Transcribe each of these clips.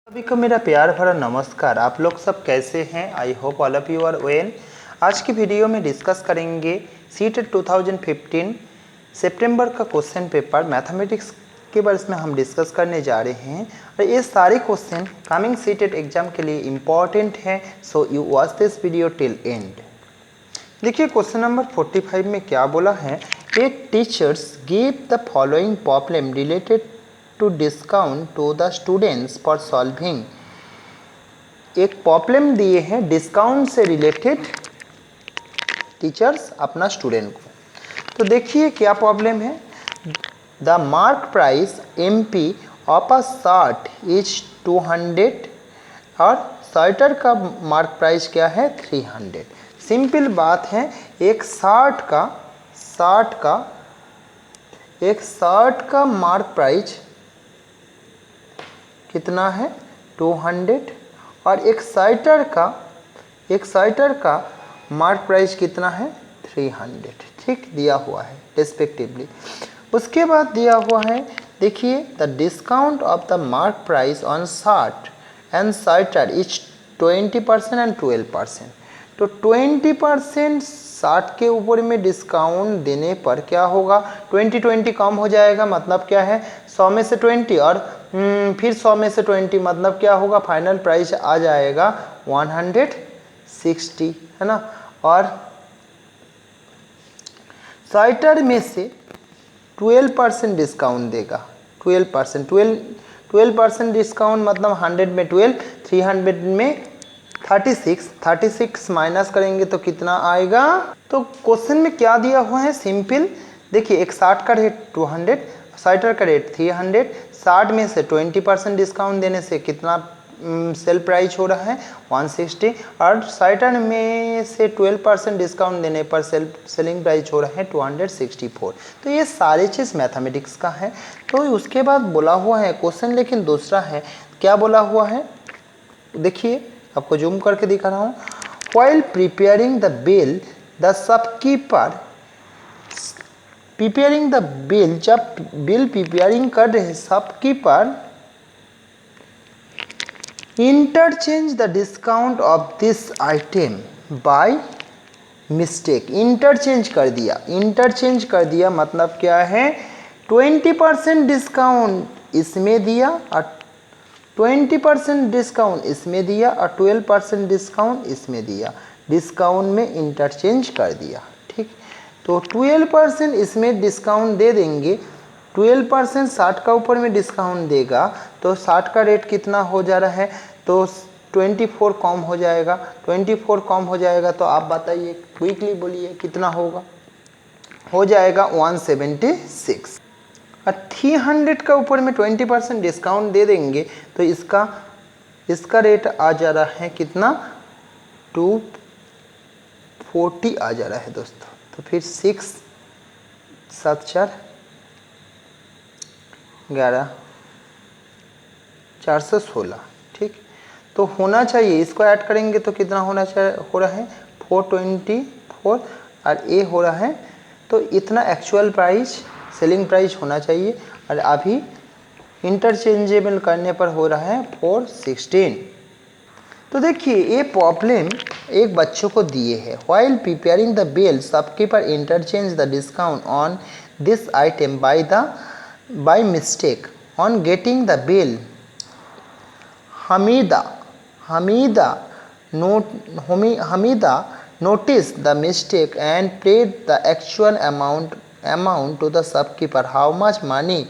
सभी को मेरा प्यार भरा नमस्कार। आप लोग सब कैसे हैं? I hope all of you are well. आज की वीडियो में डिस्कस करेंगे सीटेट 2015 सितंबर का क्वेश्चन पेपर मैथमेटिक्स के बारे में हम डिस्कस करने जा रहे हैं और ये सारे क्वेश्चन कमिंग सीटेट एग्जाम के लिए इम्पॉर्टेंट हैं, so you watch this video till end. देखिए क्वेश्चन नंबर 45 में क्या बोला है, a teachers give the following problem related to discount to the students for solving. एक प्रॉब्लम दिए हैं डिस्काउंट से रिलेटेड टीचर्स अपना स्टूडेंट को। तो देखिए क्या प्रॉब्लम है। The mark price MP of a shirt is 200 और स्वेटर का मार्क प्राइस क्या है 300। सिंपल बात है, एक शर्ट का मार्क प्राइस कितना है 200 और एक स्वेटर का मार्क प्राइस कितना है 300। ठीक दिया हुआ है रिस्पेक्टिवली। उसके बाद दिया हुआ है, देखिए the discount of the mark price on shirt and sweater is 20% and 12%। तो 20% शर्ट के ऊपर में डिस्काउंट देने पर क्या होगा, 20 कम हो जाएगा, मतलब क्या है 100 में से 20 और फिर 100 में से 20 मतलब क्या होगा, फाइनल प्राइस आ जाएगा 160, है ना। और स्वेटर में से 12% डिस्काउंट देगा। 12% डिस्काउंट मतलब 100 में 12, 300 में 36 माइनस करेंगे तो कितना आएगा। तो क्वेश्चन में क्या दिया हुआ है, सिंपल देखिए, एक शर्ट का रेट 200, स्वेटर का रेट 300, 60 में से 20% डिस्काउंट देने से कितना सेल प्राइस हो रहा है 160 और स्वेटर में से 12% डिस्काउंट देने पर सेलिंग प्राइस हो रहा है 264। तो ये सारी चीज़ मैथमेटिक्स का है। तो उसके बाद बोला हुआ है क्वेश्चन, लेकिन दूसरा है, क्या बोला हुआ है देखिए, आपको जूम करके दिखा रहा हूँ। While preparing the bill the shopkeeper preparing the bill, जब बिल प्रिपेयरिंग कर रहे shopkeeper interchange the discount of this item by mistake. Interchange कर दिया मतलब क्या है, 20% डिस्काउंट इसमें दिया और 20% डिस्काउंट इसमें दिया और 12% डिस्काउंट इसमें दिया, डिस्काउंट में इंटरचेंज कर दिया। ठीक, तो 12% इसमें डिस्काउंट दे देंगे, 12% 60 का ऊपर में डिस्काउंट देगा तो 60 का रेट कितना हो जा रहा है, तो 24 कम हो जाएगा। 24 कम हो जाएगा तो आप बताइए, क्विकली बोलिए कितना होगा, हो जाएगा 176। और 300 का ऊपर में 20% डिस्काउंट दे देंगे तो इसका रेट आ जा रहा है कितना, 240 आ जा रहा है दोस्तों। तो फिर 6 7 4 11 416। ठीक, तो होना चाहिए, इसको ऐड करेंगे तो कितना होना चाहिए, हो रहा है 424 और ए हो रहा है, तो इतना एक्चुअल प्राइस सेलिंग प्राइस होना चाहिए और अभी इंटरचेंजेबल करने पर हो रहा है 416। तो देखिए ये प्रॉब्लम एक बच्चों को दिए है। While preparing the bill shopkeeper interchange the discount on this item by mistake. On getting the bill Hamida noticed the mistake and paid the actual amount to the shopkeeper. How much money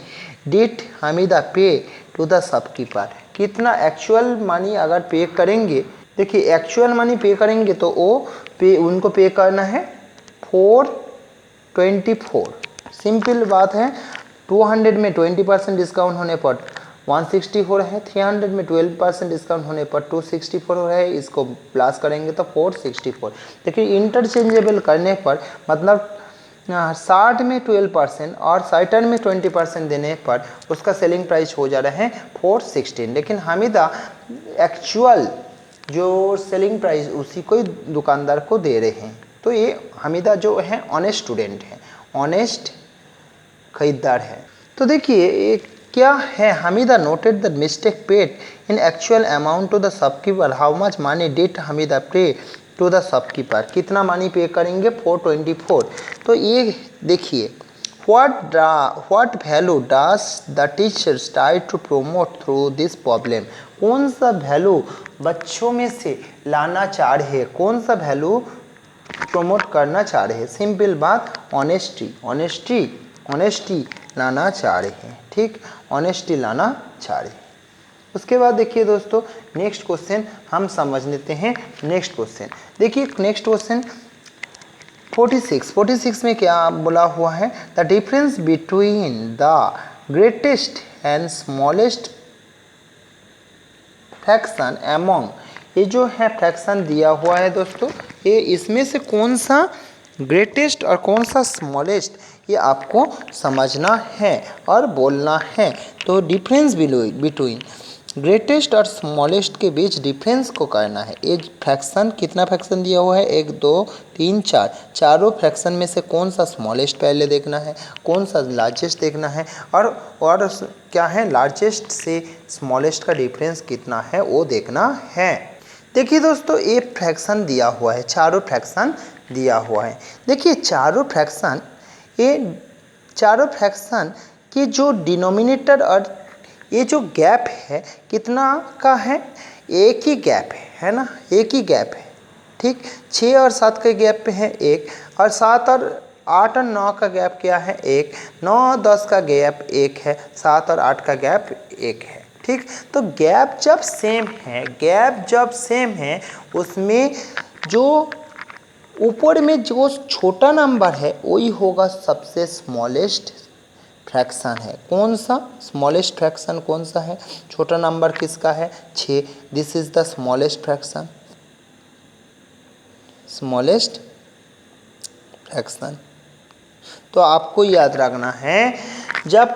did Hamida pay to the shopkeeper? कितना actual money अगर पे करेंगे, देखिए actual money pay करेंगे तो उनको पे करना है 424। सिंपल बात है, 200 में 20% डिस्काउंट होने पर 160 हो रहा है, 300 में 12% डिस्काउंट होने पर 264 हो रहा है, इसको प्लस करेंगे तो 464। देखिए इंटरचेंजेबल करने पर मतलब 60 में 12% और स्वेटर में 20% देने पर उसका सेलिंग प्राइस हो जा रहा है 416। लेकिन हमीदा एक्चुअल जो सेलिंग प्राइस उसी को दुकानदार को दे रहे हैं। तो ये हमीदा जो है ऑनेस्ट स्टूडेंट है, ऑनेस्ट खरीदार है। तो देखिए एक क्या है? Hamida noted the mistake paid in actual amount to the shopkeeper. How much money did Hamida pay to the shopkeeper? कितना मनी पे करेंगे? 424। तो ये देखिए, what value does the teachers try to promote through this problem? कौन सा value बच्चों में से लाना चाह रहे हैं? कौन सा वैल्यू प्रमोट करना चाह रहे हैं? सिंपल बात, ऑनेस्टी लाना चाह रहे हैं। ठीक, ऑनेस्टी लाना चाह रहे हैं। उसके बाद देखिए दोस्तों, नेक्स्ट क्वेश्चन हम समझ लेते हैं। नेक्स्ट क्वेश्चन देखिए, नेक्स्ट क्वेश्चन 46 में क्या बोला हुआ है? The difference between the greatest and smallest fraction among. ये जो है फ्रैक्शन दिया हुआ है दोस्तों, ये इसमें से कौन सा ग्रेटेस्ट और कौन सा स्मॉलेस्ट, ये आपको समझना है और बोलना है। तो डिफरेंस बिटवीन ग्रेटेस्ट और स्मॉलेस्ट के बीच डिफरेंस को करना है। ये फ्रैक्शन, कितना फ्रैक्शन दिया हुआ है? 1 2 3 4, चारों फ्रैक्शन में से कौन सा स्मॉलेस्ट पहले देखना है, कौन सा लार्जेस्ट देखना है, और क्या है, लार्जेस्ट से स्मॉलेस्ट का डिफरेंस कितना है वो देखना है। देखिए दोस्तों, ये फ्रैक्शन दिया हुआ है, चारों फ्रैक्शन दिया हुआ है। देखिए चारों फ्रैक्शन की जो डिनोमिनेटर और ये जो गैप है कितना का है? एक ही गैप है ना, एक ही गैप है। ठीक, 6 और 7 के गैप पे है 1, और 7 और 8 और 9 का गैप क्या है? 1। 9 और 10 का गैप 1 है, 7 और 8 का गैप 1 है। ठीक, तो गैप जब सेम है उसमें जो ऊपर में जो छोटा नंबर है वही होगा सबसे स्मॉलेस्ट फ्रैक्शन है। कौन सा स्मॉलेस्ट फ्रैक्शन कौन सा है? छोटा नंबर किसका है? 6। This is the smallest fraction, तो आपको याद रखना है, जब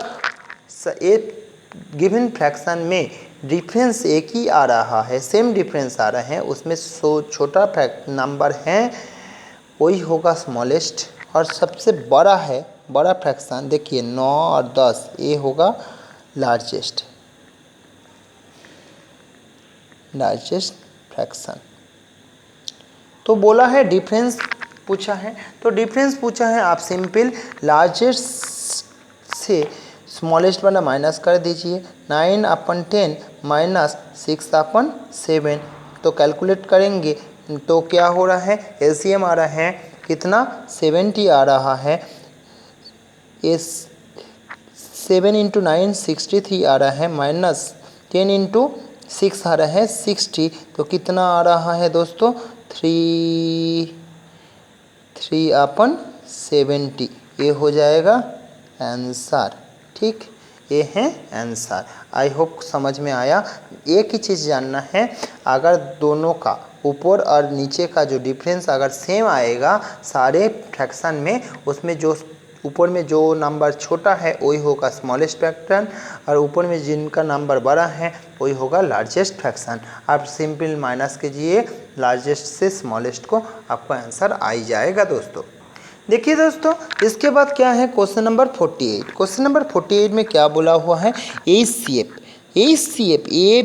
एक गिवन फ्रैक्शन में डिफरेंस एक ही आ रहा है, सेम डिफरेंस आ रहा है, उसमें छोटा नंबर है वही होगा स्मॉलेस्ट, और सबसे बड़ा फ्रैक्शन देखिए 9 और 10, ये होगा लार्जेस्ट फ्रैक्शन। तो बोला है डिफरेंस पूछा है, तो डिफरेंस पूछा है, आप सिंपल लार्जेस्ट से स्मॉलेस्ट वाला माइनस कर दीजिए। 9/10 माइनस 6/7, तो कैलकुलेट करेंगे तो क्या हो रहा है? एलसीएम आ रहा है कितना? 70 आ रहा है। ये 7 × 9 63 आ रहा है, माइनस 10 × 6 आ रहा है 60, तो कितना आ रहा है दोस्तों? 3/70, ये हो जाएगा आंसर। ठीक, ये है आंसर। आई होप समझ में आया। एक ही चीज़ जानना है, अगर दोनों का ऊपर और नीचे का जो डिफरेंस अगर सेम आएगा सारे फ्रैक्शन में, उसमें जो ऊपर में जो नंबर छोटा है वही होगा स्मॉलेस्ट फ्रैक्शन, और ऊपर में जिनका नंबर बड़ा है वही होगा लार्जेस्ट फ्रैक्शन। आप सिंपल माइनस कीजिए लार्जेस्ट से स्मॉलेस्ट को, आपका आंसर आ ही जाएगा दोस्तों। देखिए दोस्तों, इसके बाद क्या है? Question number 48। क्वेश्चन नंबर 48 में क्या बोला हुआ है? ACF A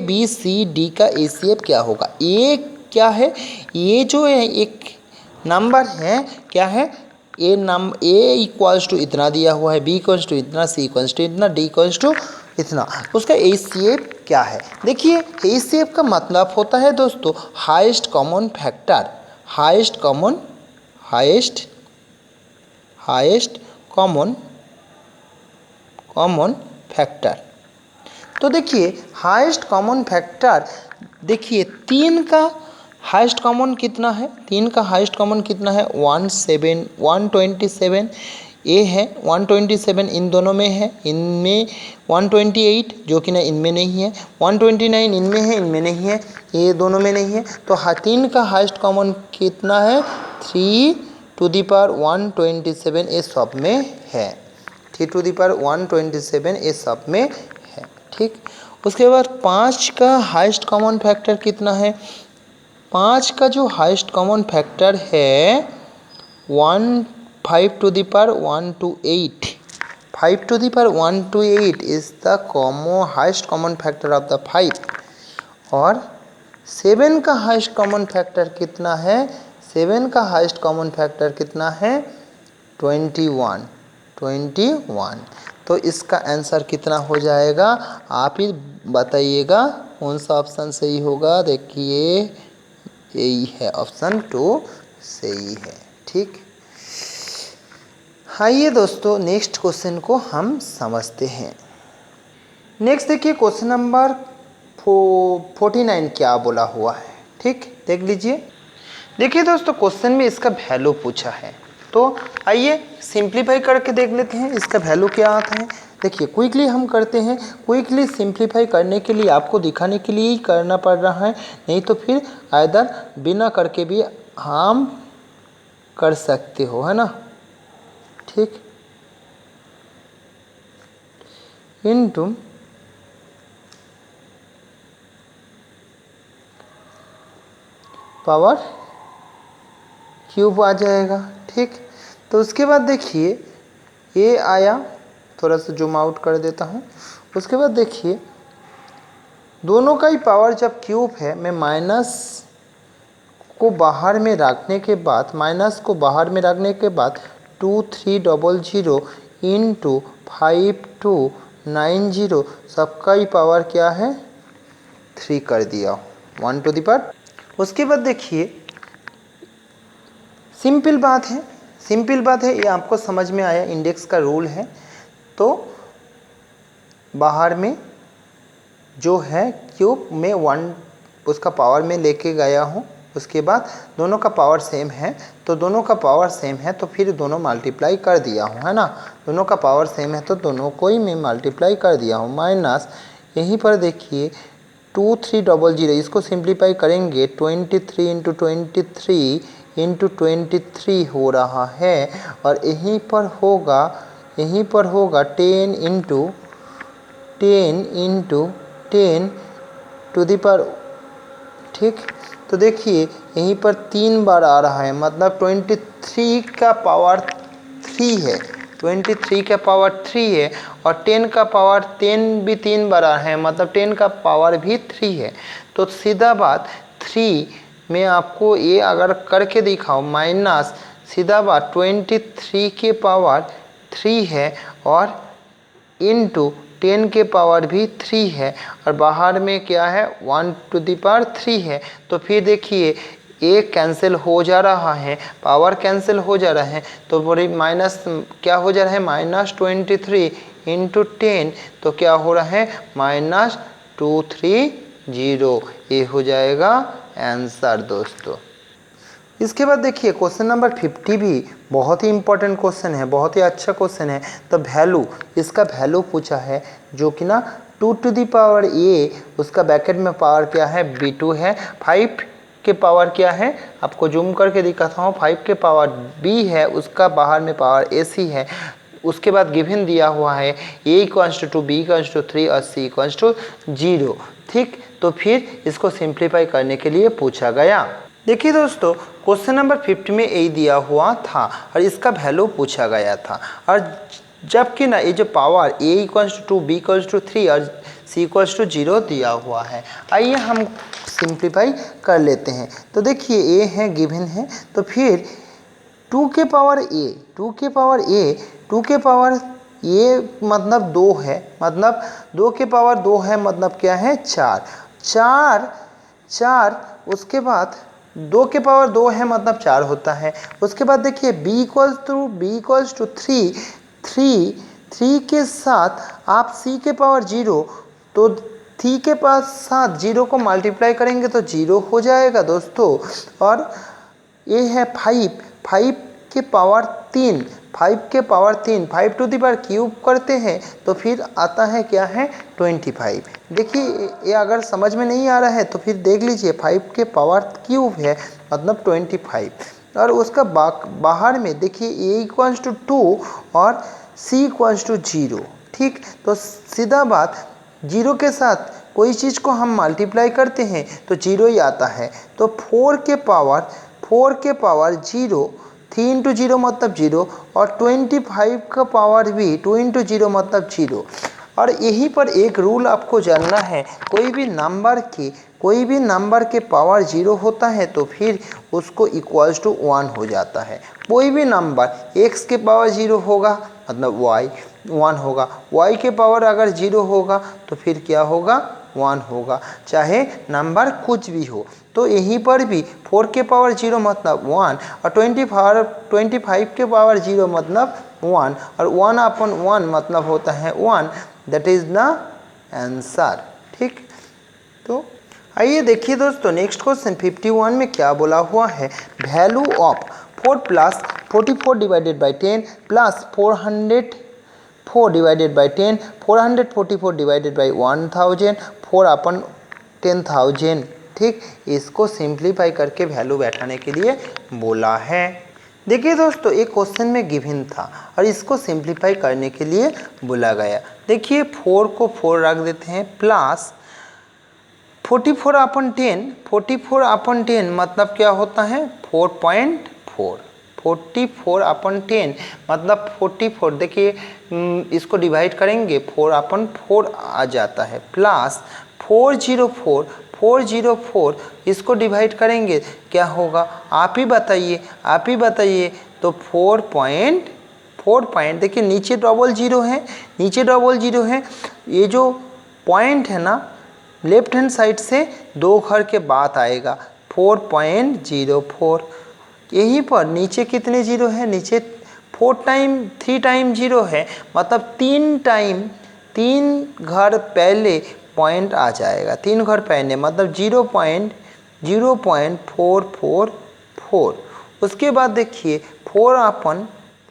B C D का ACF क्या होगा? ये क्या है? ये जो है एक नंबर है, क्या है? A इक्वल्स टू इतना दिया हुआ है, B इक्वल्स टू इतना, C इक्वल्स टू इतना, D इक्वल्स टू इतना, उसका ACF क्या है? देखिए ACF का मतलब होता है दोस्तों highest common factor, highest common factor. तो देखिए हाईएस्ट कॉमन फैक्टर, देखिए 3 का हाईएस्ट कॉमन कितना है? 3 का हाईएस्ट कॉमन कितना है? 127 ए है, 127 इन दोनों में है, इनमें 128 जो कि ना इनमें नहीं है, 129 इनमें है, इनमें नहीं है, ये दोनों में नहीं है। तो 3 का हाईएस्ट कॉमन कितना है? 3⁻127 ये सब में है, 3⁻127 ये सब में है। ठीक, उसके बाद 5 का हाईएस्ट कॉमन फैक्टर कितना है? 5 का जो हाईएस्ट कॉमन फैक्टर है 5⁻128, 5 to the power 1 to 8 is the highest common factor of the 5 और 7 का हाईएस्ट कॉमन फैक्टर कितना है? 7 का हाईएस्ट कॉमन फैक्टर कितना है? 21। तो इसका आंसर कितना हो जाएगा? आप ही बताइएगा कौन सा ऑप्शन सही होगा। देखिए यही है, ऑप्शन 2 सही है। ठीक, आइए दोस्तों नेक्स्ट क्वेश्चन को हम समझते हैं। नेक्स्ट देखिए क्वेश्चन नंबर 49 क्या बोला हुआ है। ठीक, देख लीजिए। देखिए दोस्तों क्वेश्चन में इसका वैल्यू पूछा है, तो आइए सिंप्लीफाई करके देख लेते हैं इसका वैल्यू क्या आता है। देखिए क्विकली हम करते हैं। क्विकली सिंप्लीफाई करने के लिए आपको दिखाने के लिए ही करना पड़ रहा है, नहीं तो फिर आइदर बिना करके भी हम कर सकते हो, है ना। ठीक, इनटू पावर क्यूब आ जाएगा। ठीक, तो उसके बाद देखिए ये आया, थोड़ा सा जूम आउट कर देता हूँ। उसके बाद देखिए दोनों का ही पावर जब क्यूब है, मैं माइनस को बाहर में रखने के बाद 2300 इंटू 5290 सबका ही पावर क्या है? 3 कर दिया 1 to the power। उसके बाद देखिए सिंपल बात है, ये आपको समझ में आया, इंडेक्स का रूल है। तो बाहर में जो है क्यूब में 1 उसका पावर में लेके गया हूँ। उसके बाद दोनों का पावर सेम है, तो फिर दोनों मल्टीप्लाई कर दिया हूँ, है ना। दोनों का पावर सेम है तो दोनों को ही मैं मल्टीप्लाई कर दिया हूँ। माइनस यहीं पर देखिए 2300, इसको सिंप्लीफाई करेंगे 23 इंटू 23 हो रहा है, और यहीं पर होगा 10 इंटू 10 टू द पावर। ठीक, तो देखिए यहीं पर 3 बार आ रहा है, मतलब 23 का पावर 3 है, 23 का पावर 3 है, और 10 का पावर 10 भी 3 बार आ रहा है, मतलब 10 का पावर भी 3 है। तो सीधा बात 3 में आपको ये अगर करके दिखाओ, माइनस सीधा बात 23 के पावर 3 है और इंटू 10 के पावर भी 3 है, और बाहर में क्या है 1 to the power 3 है। तो फिर देखिए एक कैंसिल हो जा रहा है, पावर कैंसिल हो जा रहा है, तो बड़ी माइनस क्या हो जा रहा है? -23 इंटू 10, तो क्या हो रहा है? -230। ये हो जाएगा आंसर दोस्तों। इसके बाद देखिए क्वेश्चन नंबर 50 भी बहुत ही इंपॉर्टेंट क्वेश्चन है, बहुत ही अच्छा क्वेश्चन है। तो वैल्यू, इसका वैल्यू पूछा है जो कि ना 2 to the power a, उसका ब्रैकेट में पावर क्या है? b2 है। 5 के पावर क्या है? आपको जूम करके दिखाता हूँ। 5 के पावर b है, उसका बाहर में पावर ac है। उसके बाद गिवन दिया हुआ है a = 2, b = 3 और c = 0। ठीक, तो फिर इसको सिंप्लीफाई करने के लिए पूछा गया। देखिए दोस्तों क्वेश्चन नंबर 50 में यही दिया हुआ था और इसका वैल्यू पूछा गया था, और जबकि ना ये जो पावर a = 2, b = 3 और c = 0 दिया हुआ है। आइए हम सिंप्लीफाई कर लेते हैं। तो देखिए a है, गिवन है, तो फिर 2 के पावर a मतलब 2 है, मतलब 2 के पावर 2 है, मतलब क्या है? 4। उसके बाद 2 के पावर 2 है, मतलब 4 होता है। उसके बाद देखिए b = 3 के साथ आप c के पावर 0, तो 3 के पास साथ 0 को मल्टीप्लाई करेंगे तो 0 हो जाएगा दोस्तों। और ये है 5 के power 3, 5 to the power cube करते हैं तो फिर आता है क्या है? 25। देखिए ये अगर समझ में नहीं आ रहा है तो फिर देख लीजिए, 5 के पावर क्यूब है मतलब 25, और उसका बाहर में देखिए a = 2 और c = 0। ठीक, तो सीधा बात 0 के साथ कोई चीज़ को हम मल्टीप्लाई करते हैं तो 0 ही आता है। तो 4 के पावर 0 3 इंटू 0 मतलब 0 और 25 का पावर भी 2 इंटू 0 मतलब 0। और यहीं पर एक रूल आपको जानना है, कोई भी नंबर के पावर 0 होता है तो फिर उसको इक्वल्स टू 1 हो जाता है। कोई भी नंबर x के पावर 0 होगा मतलब y 1 होगा, y के पावर अगर 0 होगा तो फिर क्या होगा 1 होगा, चाहे नंबर कुछ भी हो। तो यहीं पर भी 4 के पावर 0 मतलब 1 और 25 के पावर 0 मतलब 1 और 1/1 मतलब होता है 1, दैट इज द आंसर। ठीक, तो आइए देखिए दोस्तों नेक्स्ट क्वेश्चन 51 में क्या बोला हुआ है। Value of 4 plus 44 divided by 10 plus 404 divided by 10, 444 divided by 1000, 4/10,000। ठीक, इसको सिंप्लीफाई करके वैल्यू बैठाने के लिए बोला है। देखिए दोस्तों एक क्वेश्चन में गिवन था और इसको सिंप्लीफाई करने के लिए बोला गया। देखिए 4 को 4 रख देते हैं प्लस 44/10, 44/10 मतलब क्या होता है 4.4, 44/10 मतलब 44। देखिए इसको डिवाइड करेंगे 4/4 आ जाता है, प्लस 404 इसको डिवाइड करेंगे क्या होगा आप ही बताइए। तो 4 देखिए नीचे डबल जीरो है, ये जो पॉइंट है ना लेफ्ट हैंड साइड से 2 घर के बाद आएगा 4.04। यहीं पर नीचे कितने जीरो है, नीचे 3 टाइम जीरो है मतलब 3 घर पहले पॉइंट आ जाएगा, 3 घर पहले मतलब 0.0444। उसके बाद देखिए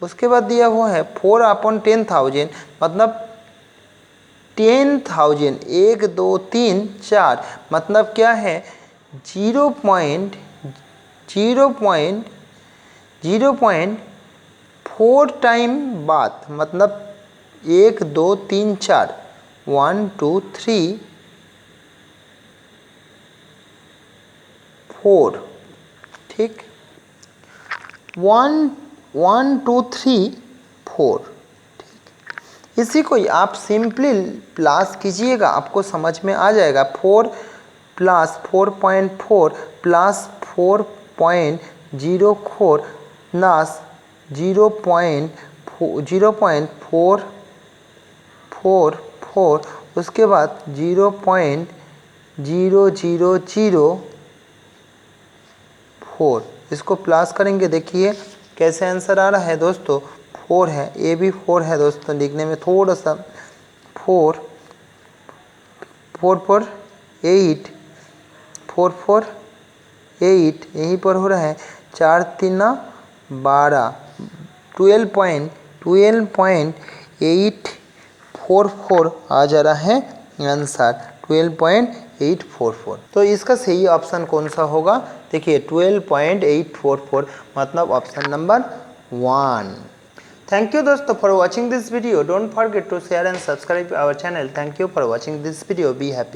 उसके बाद दिया हुआ है 4/10,000 मतलब 10,000, 1 2 3 4 मतलब क्या है 0.4 टाइम बाद मतलब 1 2 3 4 1 2 3 4। ठीक, 1 2 3 4। इसी को आप सिंपली प्लस कीजिएगा आपको समझ में आ जाएगा। 4 प्लस 4.4 प्लस 4.04 प्लस 0.444 उसके बाद 0.0004। इसको प्लस करेंगे, देखिए कैसे आंसर आ रहा है दोस्तों 4 है, ये भी 4 है दोस्तों, लिखने में थोड़ा सा 4 4 8 4 8 यहीं पर हो रहा है 4 3 12 12.844 आ जा रहा है आंसर 12.844। तो इसका सही ऑप्शन कौन सा होगा, देखिए 12.844 मतलब ऑप्शन नंबर 1। Thank you दोस्तों for watching this video. Don't forget to share and subscribe our channel. Thank you for watching this video. Be happy.